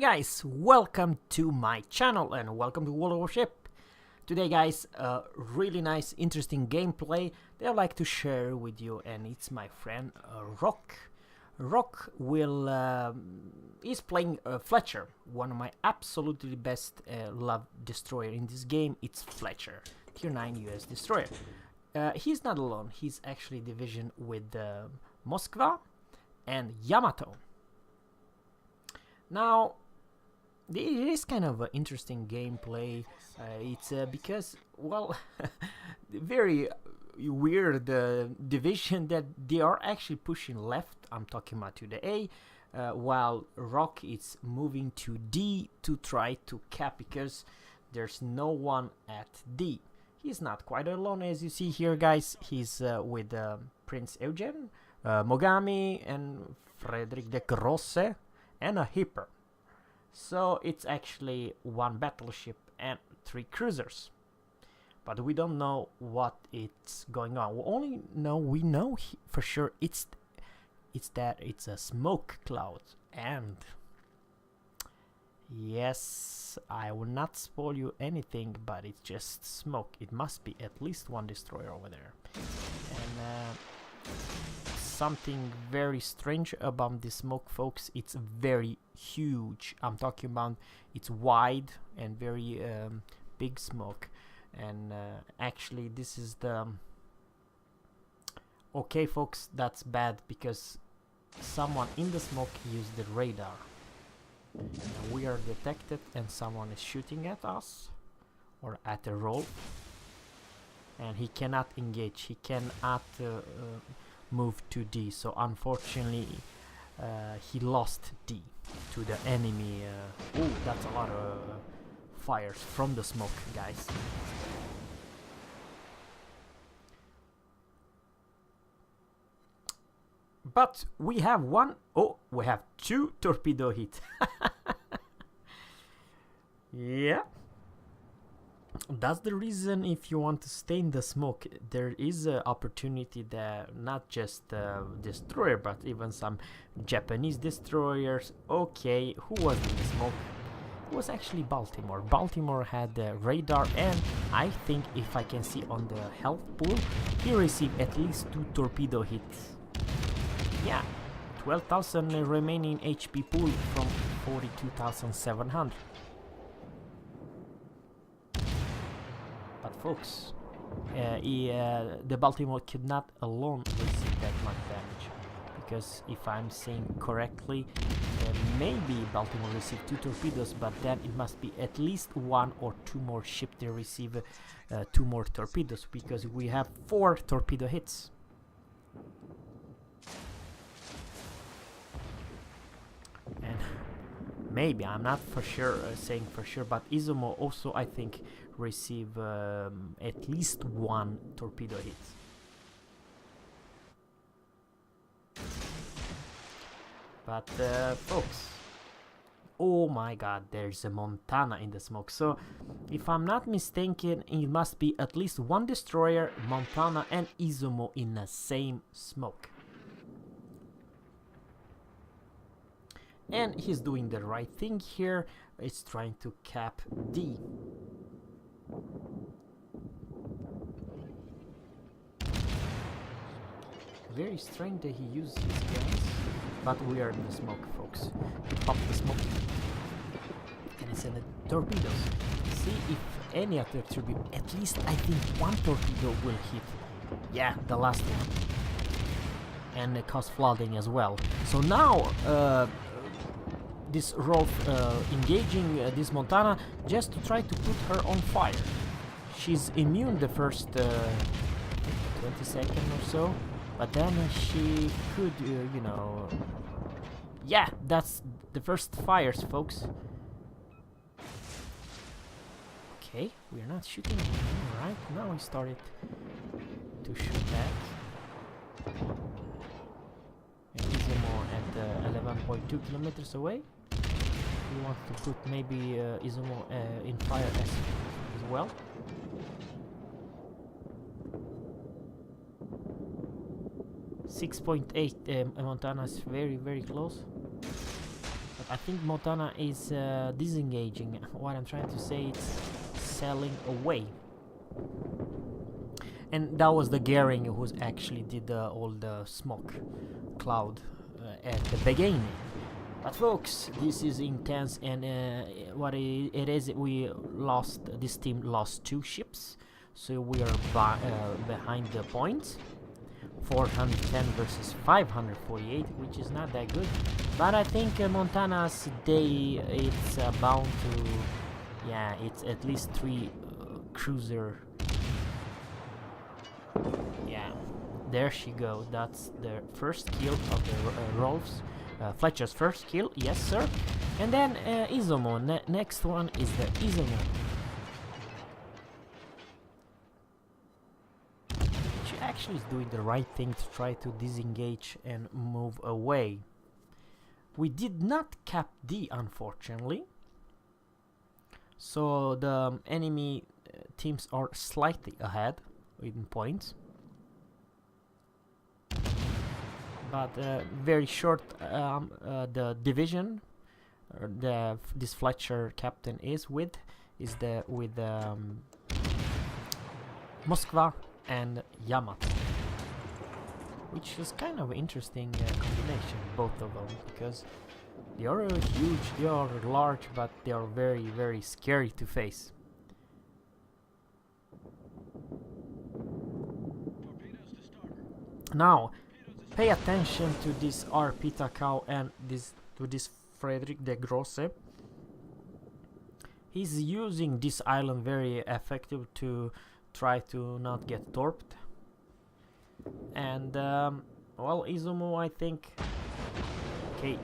guys, welcome to my channel and welcome to World of Warship. Today guys, a really nice interesting gameplay that I'd like to share with you, and it's my friend Rock. Rock is playing Fletcher, one of my absolutely best loved destroyer in this game. It's Fletcher, tier 9 US destroyer. He's not alone, he's actually division with Moskva and Yamato. Now, it is kind of an interesting gameplay. It's because, well, very weird division that they are actually pushing left. I'm talking about to the A, while Rock is moving to D to try to cap because there's no one at D. He's not quite alone, as you see here, guys. He's with Prince Eugen, Mogami, and Frederick de Grosse, and a Hipper. So it's actually one battleship and 3 cruisers, but we don't know what it's going on. We know for sure it's that it's a smoke cloud, and yes, I will not spoil you anything, but it's just smoke. It must be at least one destroyer over there, and something very strange about this smoke, folks. It's very huge. I'm talking about it's wide and very big smoke, and actually this is the okay, folks, that's bad because someone in the smoke used the radar, and we are detected and someone is shooting at us or at a roll, and he cannot engage, he cannot move to D, so unfortunately he lost D to the enemy. Oh, that's a lot of fires from the smoke, guys. But we have we have 2 torpedo hit. Yeah, that's the reason. If you want to stay in the smoke, there is an opportunity that not just destroyer but even some Japanese destroyers. Okay, who was in the smoke? It was actually Baltimore. Baltimore had the radar, and I think if I can see on the health pool, he received at least 2 torpedo hits. Yeah, 12,000 remaining HP pool from 42,700. But folks, the Baltimore could not alone receive that much damage, because if I'm saying correctly, maybe Baltimore received 2 torpedoes, but then it must be at least 1 or 2 more ships that receive 2 more torpedoes, because we have 4 torpedo hits. And maybe, I'm not for sure saying for sure, but Izumo also, I think, receive at least 1 torpedo hit. But folks, oh my god, there's a Montana in the smoke. So if I'm not mistaken, it must be at least 1 destroyer, Montana, and Izumo in the same smoke. And he's doing the right thing here. It's trying to cap D. Very strange that he used his guns, but we are in the smoke, folks. He popped the smoke and he sent the torpedoes. See if any other torpedo, at least I think 1 torpedo will hit. Yeah, the last one, and it caused flooding as well. So now this Rolf engaging this Montana just to try to put her on fire. She's immune the first 20 seconds or so, but then she could, you know... Yeah, that's the first fires, folks. Okay, we're not shooting anymore, right? Now we started to shoot that. And Izumo at 11.2 kilometers away. We want to put maybe Izumo in fire as well. .8 Montana is very close, I think Montana is disengaging. What I'm trying to say is sailing away. And that was the Gehring who actually did all the smoke cloud at the beginning. But folks, this is intense, and what it is, this team lost 2 ships, so we are behind the point. 410 versus 548, which is not that good. But I think Montana's day, it's bound to, yeah, it's at least 3 cruiser. Yeah, there she goes. That's the first kill of the Rolf's. Fletcher's first kill, yes sir. And then Izumo, next one is the Izumo. She actually is doing the right thing to try to disengage and move away. We did not cap D, unfortunately. So the enemy teams are slightly ahead in points. But very short, the division this Fletcher captain is with Moskva and Yamato, which is kind of interesting combination, both of them, because they are huge, they are large, but they are very, very scary to face. Now, pay attention to this RP Takao and to this Frederick de Grosse. He's using this island very effective to try to not get torped. And well, Izumo, I think, okay,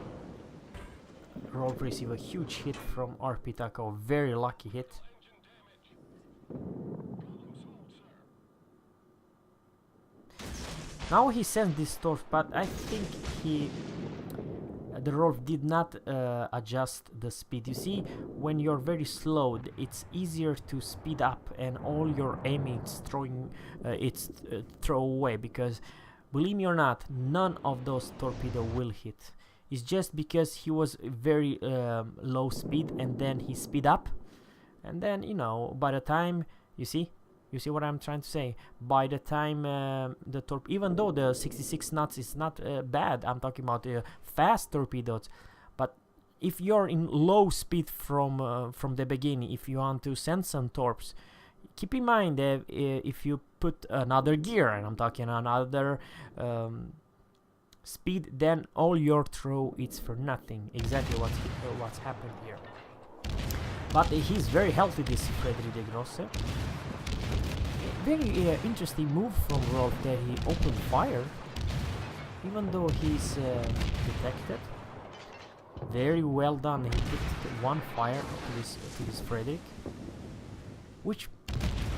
Rolf receive a huge hit from RP Takao, very lucky hit. Now he sends this torp, but I think the Rolf did not adjust the speed. You see, when you're very slow, it's easier to speed up, and all your aiming is throw away, because believe me or not, none of those torpedo will hit. It's just because he was very low speed, and then he speed up, and then, you know, by the time, you see what I'm trying to say? By the time the even though the 66 knots is not bad, I'm talking about fast torpedoes. But if you're in low speed from the beginning, if you want to send some torps, keep in mind that if you put another gear, and I'm talking another speed, then all your throw is for nothing. Exactly what's happened here. But he's very healthy, this Frederick de Grosse. Very interesting move from Rolf that he opened fire, even though he's detected. Very well done. He put 1 fire to this Frederick, which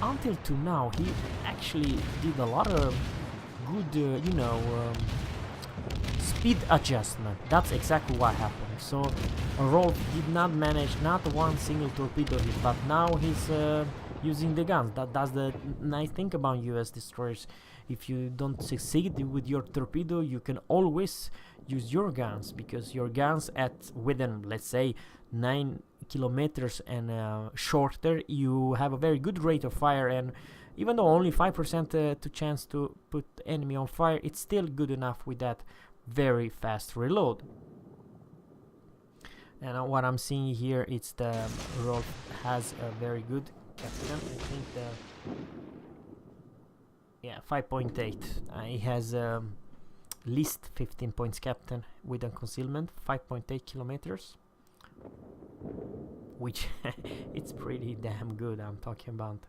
until to now he actually did a lot of good, speed adjustment. That's exactly what happened. So Rolf did not manage not one single torpedo hit, but now he's using the guns. That's the nice thing about US destroyers. If you don't succeed with your torpedo, you can always use your guns, because your guns within, let's say, 9 kilometers and shorter, you have a very good rate of fire, and even though only 5% to chance to put enemy on fire, it's still good enough with that very fast reload. And what I'm seeing here, it's the Rolf has a very good captain. I think the 5.8. He has least 15 points captain with a concealment, 5.8 kilometers, which it's pretty damn good. I'm talking about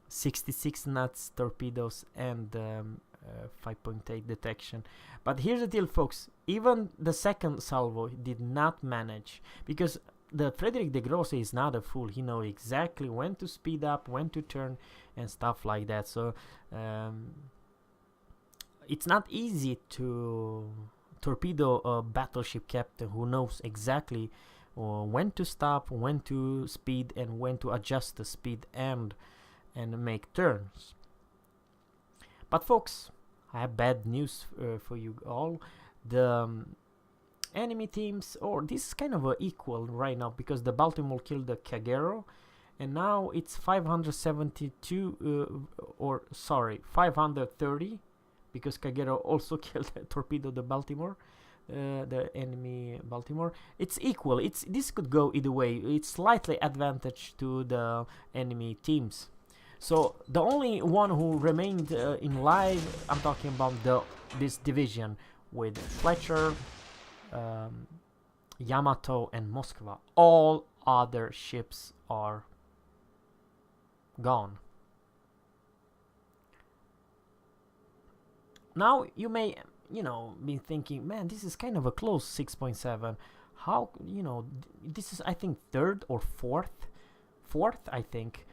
66 knots torpedoes and 5.8 detection. But here's the deal, folks. Even the second salvo did not manage, because the Frederick de Grosse is not a fool. He knows exactly when to speed up, when to turn, and stuff like that. So it's not easy to torpedo a battleship captain who knows exactly when to stop, when to speed, and when to adjust the speed and make turns. But folks, I have bad news for you all. The enemy teams, or this is kind of equal right now because the Baltimore killed the Kagero, and now it's 572 or sorry 530 because Kagero also killed torpedo the Baltimore, the enemy Baltimore. It's equal. This could go either way. It's slightly advantage to the enemy teams. So the only one who remained in live, I'm talking about this division with Fletcher, Yamato, and Moskva. All other ships are gone. Now you may, be thinking, man, this is kind of a close 6.7. How, this is I think third or fourth, I think,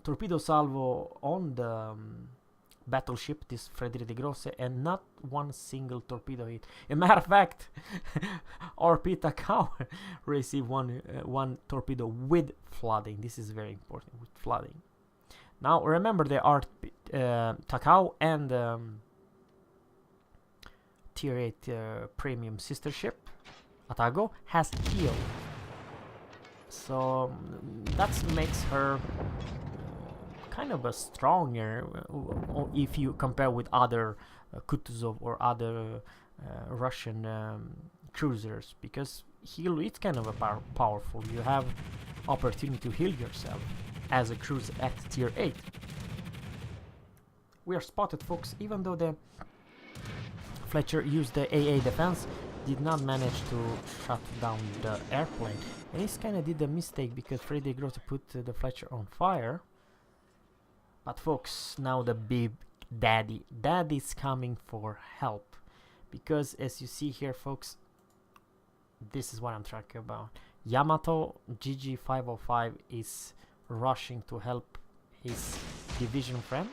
torpedo salvo on the battleship, this Frederick de Grosse, and not one single torpedo hit. As a matter of fact, RP Takao received one torpedo with flooding. This is very important, with flooding. Now remember, the Takao and Tier 8 premium sister ship Atago has healed, so that makes her kind of a stronger if you compare with other Kutuzov or other Russian cruisers, because it's kind of a powerful. You have opportunity to heal yourself as a cruiser at tier 8. We are spotted, folks. Even though the Fletcher used the AA defense, did not manage to shut down the airplane. And he kind of did a mistake because Freddy Grosse put the Fletcher on fire. But folks, now the big daddy's coming for help, because as you see here, folks, this is what I'm talking about. Yamato GG505 is rushing to help his division friend.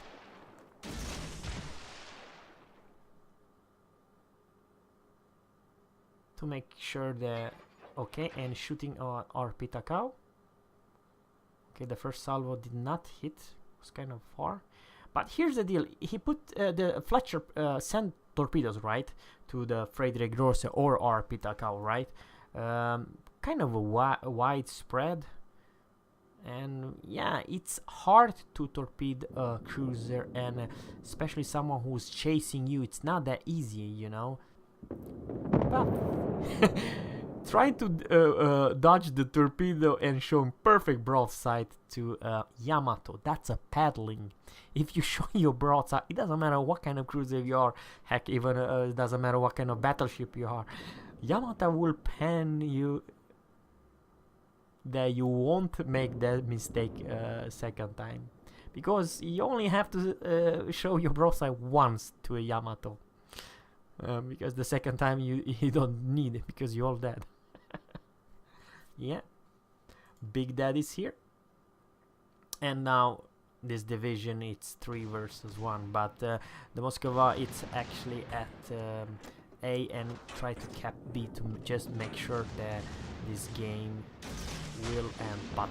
To make sure that okay, and shooting on RP Takao. Okay, the first salvo did not hit. Was kind of far, but here's the deal. He put the Fletcher sent torpedoes right to the Frederick Grosse or RP Takao, right? Kind of a widespread, and yeah, it's hard to torpedo a cruiser, and especially someone who's chasing you. It's not that easy, But trying to dodge the torpedo and show perfect broadside to Yamato. That's a paddling. If you show your broadside, it doesn't matter what kind of cruiser you are. Heck, even it doesn't matter what kind of battleship you are. Yamato will pan you that you won't make that mistake second time, because you only have to show your broadside once to a Yamato. Because the second time you don't need it because you're all dead. Yeah, Big Daddy's here, and now this division it's 3 versus 1, but the Moskva it's actually at A and try to cap B to just make sure that this game will end. But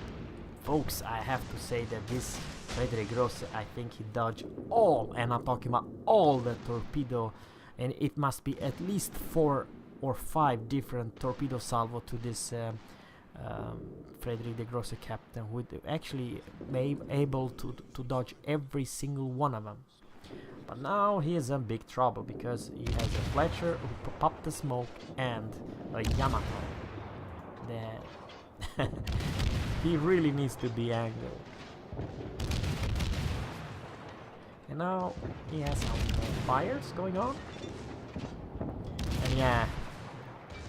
folks, I have to say that this Frederick Grosse, I think he dodged all, and I'm talking about all the torpedo. And it must be at least 4 or 5 different torpedo salvo to this Frederick de Grosse captain, who would actually be able to dodge every single one of them. But now he is in big trouble because he has a Fletcher who popped the smoke and a Yamato. That he really needs to be angry. And now he has some fires going on. And yeah,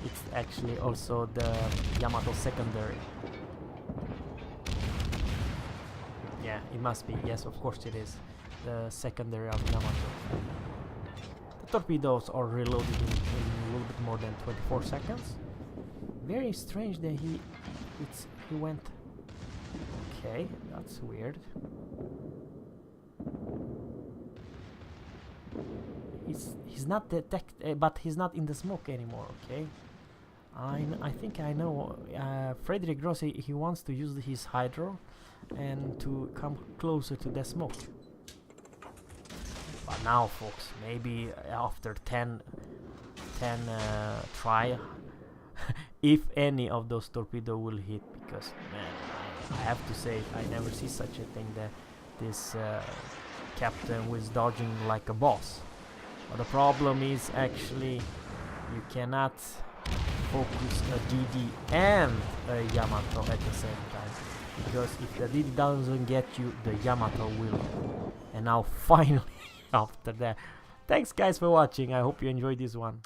it's actually also the Yamato secondary. Yeah, it must be. Yes, of course it is. The secondary of Yamato. The torpedoes are reloaded in a little bit more than 24 seconds. Very strange that he went. Okay, that's weird. He's not detected, but he's not in the smoke anymore. Okay, I think I know. Frederick Grosse, he wants to use his hydro and to come closer to the smoke. But now, folks, maybe after 10 can try if any of those torpedo will hit, because man, I have to say I never see such a thing, that this captain was dodging like a boss. But the problem is actually you cannot focus a DD and a Yamato at the same time, because if the DD doesn't get you, the Yamato will. And now finally after that, thanks guys for watching, I hope you enjoyed this one.